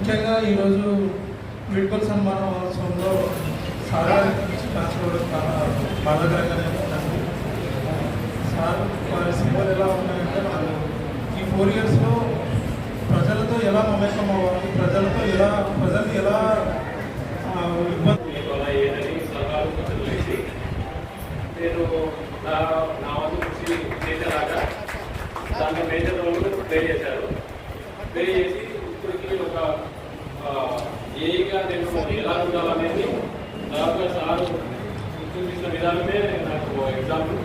ముఖ్యంగా ఈరోజు విడుదల సన్మాన మహోత్సవంలో సారా కాసుకోవడం చాలా బాధాకరంగానే ఉంటుంది. సార్ వారి సేవలు ఎలా ఉన్నాయంటే వాళ్ళు ఈ 4 ఇయర్స్లో ప్రజలతో ఎలా మమేకం అవ్వాలి, ప్రజల్ని ఎలా నేను నా వంతు కృషి చేసేలాగా దాంట్లో మేజర్ రోల్ ప్లే చేశారు. ప్లే చేసి ఇప్పటికి ఒక ఏగా నేను ఎలా ఉండాలనేది దాదాపుగా సార్ చూపించిన విధానమే నాకు ఎగ్జాంపుల్.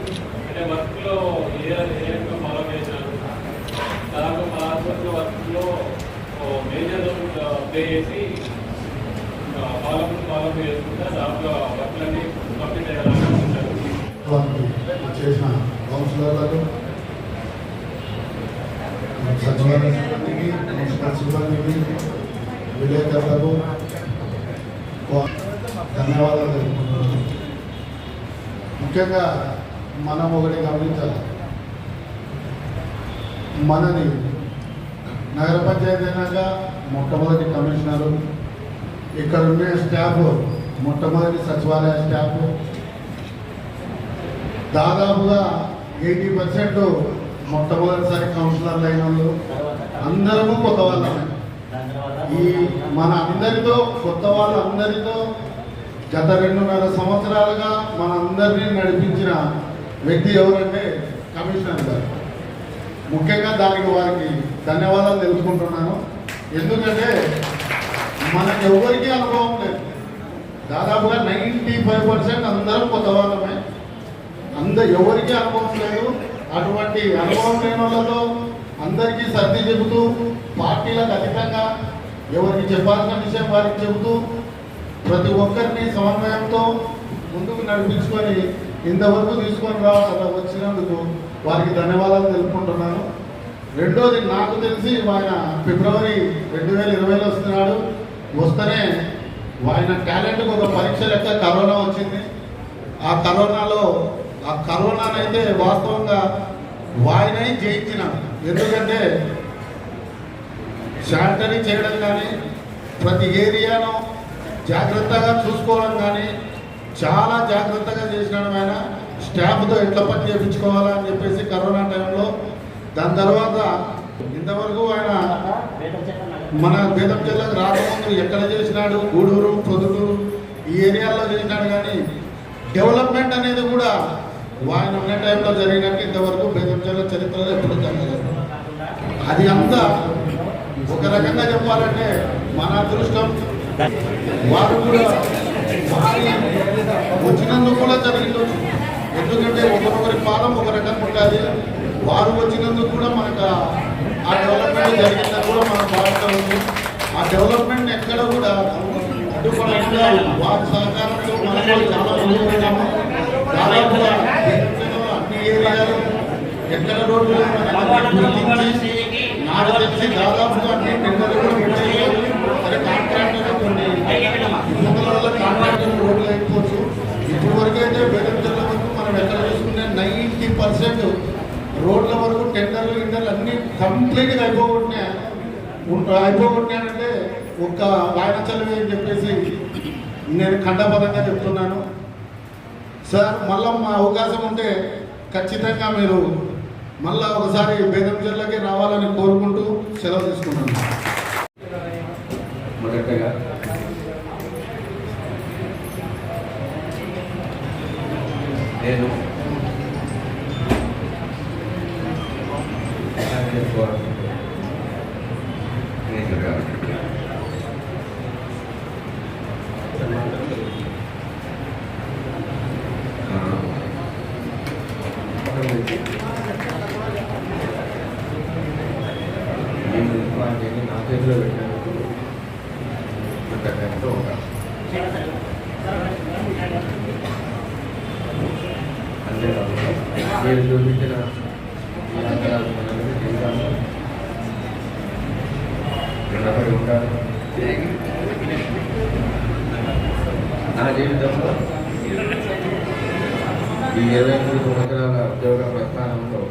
అంటే వర్క్లో ఏ రకంగా ఫాలో చేశాను, దాదాపు మా వర్క్లో మేజర్ రోల్ ప్లే చేసి ఫాలో చేసుకుంటా దాంట్లో వర్క్లన్నీ కంప్లీట్ అయ్యేలాగా ఉంటారు. చేసిన కౌన్సిలర్లకు, సచివాలయ సిబ్బందికి, మున్సిపల్ సిబ్బందికి, విలేకరులకు ధన్యవాదాలు తెలుపుకుంటున్నాను. ముఖ్యంగా మనం ఒకటి గమనించాలి, మనది నగర పంచాయతీ అయినాక మొట్టమొదటి కమిషనరు, ఇక్కడ ఉండే స్టాఫ్ మొట్టమొదటి సచివాలయ స్టాఫ్ దాదాపుగా 80% మొట్టమొదటిసారి కౌన్సిలర్లు అయిన వాళ్ళు అందరము కొత్త వాళ్ళమే. ఈ మన అందరితో కొత్త వాళ్ళందరితో గత 2.5 సంవత్సరాలుగా మన అందరినీ నడిపించిన వ్యక్తి ఎవరంటే కమిషనర్ గారు. ముఖ్యంగా దానికి వారికి ధన్యవాదాలు తెలుసుకుంటున్నాను. ఎందుకంటే మనకు ఎవరికీ అనుభవం లేదు. దాదాపుగా 95% అందరూ కొత్త వాళ్ళమే. ఎవరికీ అనుభవం లేదు. అటువంటి అనుభవం లేని వాళ్ళతో అందరికీ సర్ది చెబుతూ, పార్టీలకు అతీతంగా ఎవరికి చెప్పాల్సిన విషయం వారికి చెబుతూ, ప్రతి ఒక్కరిని సమన్వయంతో ముందుకు నడిపించుకొని ఇంతవరకు తీసుకొని వచ్చినందుకు వారికి ధన్యవాదాలు తెలుపుకుంటున్నాను. రెండోది, నాకు తెలిసి ఆయన ఫిబ్రవరి 2020లో వస్తున్నాడు. వస్తేనే ఆయన టాలెంట్కి ఒక పరీక్ష లెక్క కరోనా వచ్చింది. ఆ కరోనానైతే వాస్తవంగా వాయినై జయించినాడు. ఎందుకంటే శానిటరీ చేయడం కానీ, ప్రతి ఏరియాను జాగ్రత్తగా చూసుకోవడం కానీ చాలా జాగ్రత్తగా చేసినాడు ఆయన. స్టాఫ్తో ఎట్లా పని చేయించుకోవాలని చెప్పేసి కరోనా టైంలో. దాని తర్వాత ఇంతవరకు ఆయన మన బేతం జిల్లాకు రాకముందు ఎక్కడ చేసినాడు, గూడూరు, పొద్దుటూరు ఈ ఏరియాల్లో చేసినాడు. కానీ డెవలప్మెంట్ అనేది కూడా ఆయన ఉన్న టైంలో జరిగినట్టు ఇంతవరకు బేతం జిల్లా చరిత్రలో ఎప్పుడు జరగలేదు. అది అంతా ఒక రకంగా చెప్పాలంటే మన అదృష్టం. వారు కూడా వచ్చినందుకు కూడా జరిగింది. ఎందుకంటే ఒకరొకరి పాదం ఒక రకంగా ఉంటుంది. వారు వచ్చినందుకు కూడా మనకు ఆ డెవలప్మెంట్ జరిగిందని కూడా మనం భావిస్తూ ఉంది. ఆ డెవలప్మెంట్ ఎక్కడ కూడా అడ్డుపడకుండా వారి సహకారంతో మనం చాలా ముందుకున్నాము. దాదాపుగా అన్ని ఏరియాలు ఎక్కడ రోడ్లు గుర్తించి నాకు తెలిసి దాదాపుగా అన్ని టెండర్లు కూడా ఉంటాయి. సరే, కాంట్రాక్టర్ కొన్ని వల్ల కాంట్రాక్టర్ రోడ్లు అయిపోవచ్చు. ఇప్పటి వరకు అయితే బేతం జిల్లా వరకు మనం ఎక్కడ చూసుకుంటే 90% రోడ్ల వరకు టెండర్లు అన్నీ కంప్లీట్గా అయిపోగొట్టినాయంటే ఒక్క ఆయన చదివి అని చెప్పేసి నేను ఖండపదంగా చెప్తున్నాను. సార్, మళ్ళా మా అవకాశం ఉంటే ఖచ్చితంగా మీరు మళ్ళా ఒకసారి బేతం జిల్లాకి రావాలని కోరుకుంటూ సెలవు తీసుకున్నాను. మొదటగా నేను నా చేతిలో పెట్టినందుకు కృతజ్ఞతతో ఉంటాను. అంతేకాకుండా మీరు చూపించిన ఈ అంతరాలు జీవితాన్ని రుణపడి ఉంటాను. నా జీవితంలో ఈ 23 సంవత్సరాల ఉద్యోగ ప్రస్థానంలో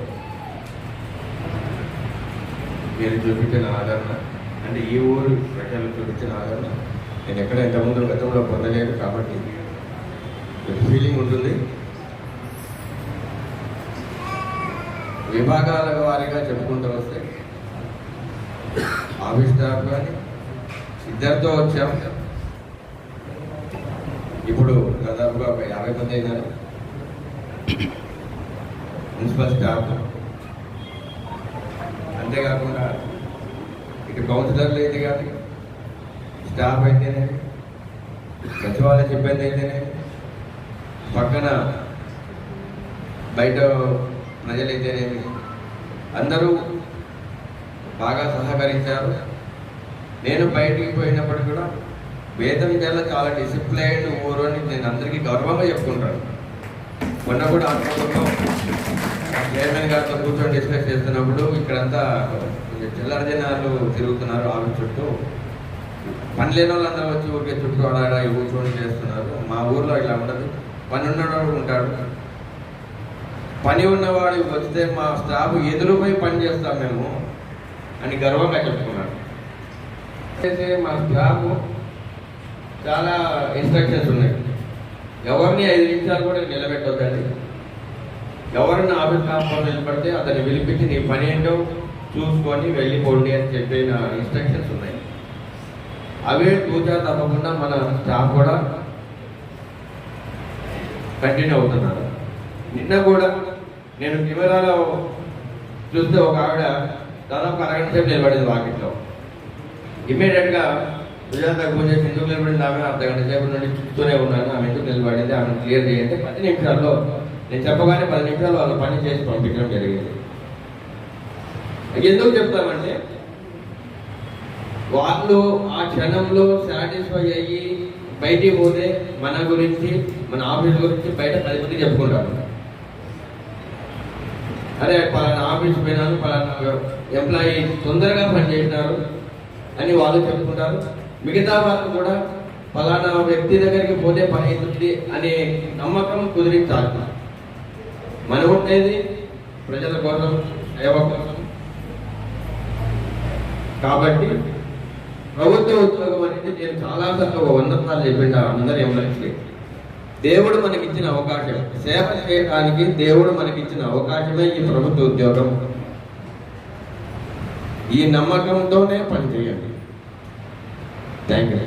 మీరు చూపించిన ఆదరణ, అంటే ఈ ఊరు ప్రజలు చూపించిన ఆదరణ నేను ఎక్కడ ఇంతకుముందు గతంలో పొందలేదు కాబట్టి ఫీలింగ్ ఉంటుంది. విభాగాల వారీగా చెప్పుకుంటూ వస్తే ఆఫీస్ స్టాఫ్ కానీ ఇద్దరితో వచ్చాం. ఇప్పుడు దాదాపుగా ఒక 50 మంది అయినారు. మున్సిపల్ స్టాఫ్, అంతేకాకుండా ఇటు కౌన్సిలర్లు అయితే కానీ స్టాఫ్ అయితేనే, సచివాలయ సిబ్బంది అయితేనే, పక్కన బయట ప్రజలైతేనేమి అందరూ బాగా సహకరించారు. నేను బయటికి పోయినప్పుడు కూడా వేదం జిల్లా చాలా డిసిప్లైన్డ్ ఊరు అని నేను అందరికీ గర్వంగా చెప్పుకుంటాను. మొన్న కూడా అనుకోవడంలో చైర్మన్ గారితో కూర్చొని డిస్కస్ చేస్తున్నప్పుడు ఇక్కడంతా కొంచెం చిల్లర జనాలు తిరుగుతున్నారు ఆఫీస్ చుట్టూ. పని లేని వాళ్ళందరూ వచ్చి ఊరికే చుట్టూ ఆడా కూర్చొని చేస్తున్నారు. మా ఊర్లో ఇలా ఉండదు. పని ఉన్నవాడు ఉంటాడు, పని ఉన్నవాడు వస్తే మా స్టాఫ్ ఎదురుపోయి పని చేస్తాం మేము అని గర్వంగా చెప్పుకున్నాడు. అయితే మా స్టాఫ్ చాలా ఇన్స్ట్రక్షన్స్ ఉన్నాయి. ఎవరిని 5 నిమిషాలు కూడా నిలబెట్టొద్దండి. ఎవరిని ఆఫీస్ స్టాఫ్ నిలబడితే అతన్ని పిలిపించి నీ పని ఏంటో చూసుకొని వెళ్ళిపోండి అని చెప్పిన ఇన్స్ట్రక్షన్స్ ఉన్నాయి. అవే చూసా తప్పకుండా మన స్టాఫ్ కూడా కంటిన్యూ అవుతున్నారు. నిన్న కూడా నేను కెమెరాలో చూస్తే ఒక ఆవిడ దాదాపు అరగంట సేపు నిలబడింది వాకిట్లో. ఇమ్మీడియట్గా సుజాత పూజ ఎందుకు నిలబడింది ఆమె అర్ధగంట సేపు నుండి చూస్తూనే ఉన్నాను. ఆమె ఎందుకు నిలబడింది ఆమె క్లియర్ చేయండి. 10 నిమిషాల్లో నేను చెప్పగానే 10 నిమిషాలు వాళ్ళ పని చేసి పంపించడం జరిగింది. ఎందుకు చెప్తామంటే వాళ్ళు ఆ క్షణంలో సాటిస్ఫై అయ్యి బయటికి పోతే మన గురించి మన ఆఫీస్ గురించి బయట 10 మంది చెప్పుకుంటారు. అరే పలానా ఆఫీస్ పోయినాను, పలానా ఎంప్లాయీ తొందరగా పనిచేసినారు అని వాళ్ళు చెప్పుకుంటారు. మిగతా వాళ్ళు కూడా పలానా వ్యక్తి దగ్గరికి పోతే పని అవుతుంది అనే నమ్మకం కుదిరించాలి. మనం ఉండేది ప్రజల కోసం, సేవ కోసం. కాబట్టి ప్రభుత్వ ఉద్యోగం అనేది నేను చాలాసార్లు 100 సార్లు చెప్పిండా అందరి ఎంప్లాయీస్కి. దేవుడు మనకిచ్చిన అవకాశం, సేవ చేయడానికి దేవుడు మనకిచ్చిన అవకాశమే ఈ ప్రభుత్వ ఉద్యోగం. ఈ నమ్మకంతోనే పనిచేయండి. Thank you.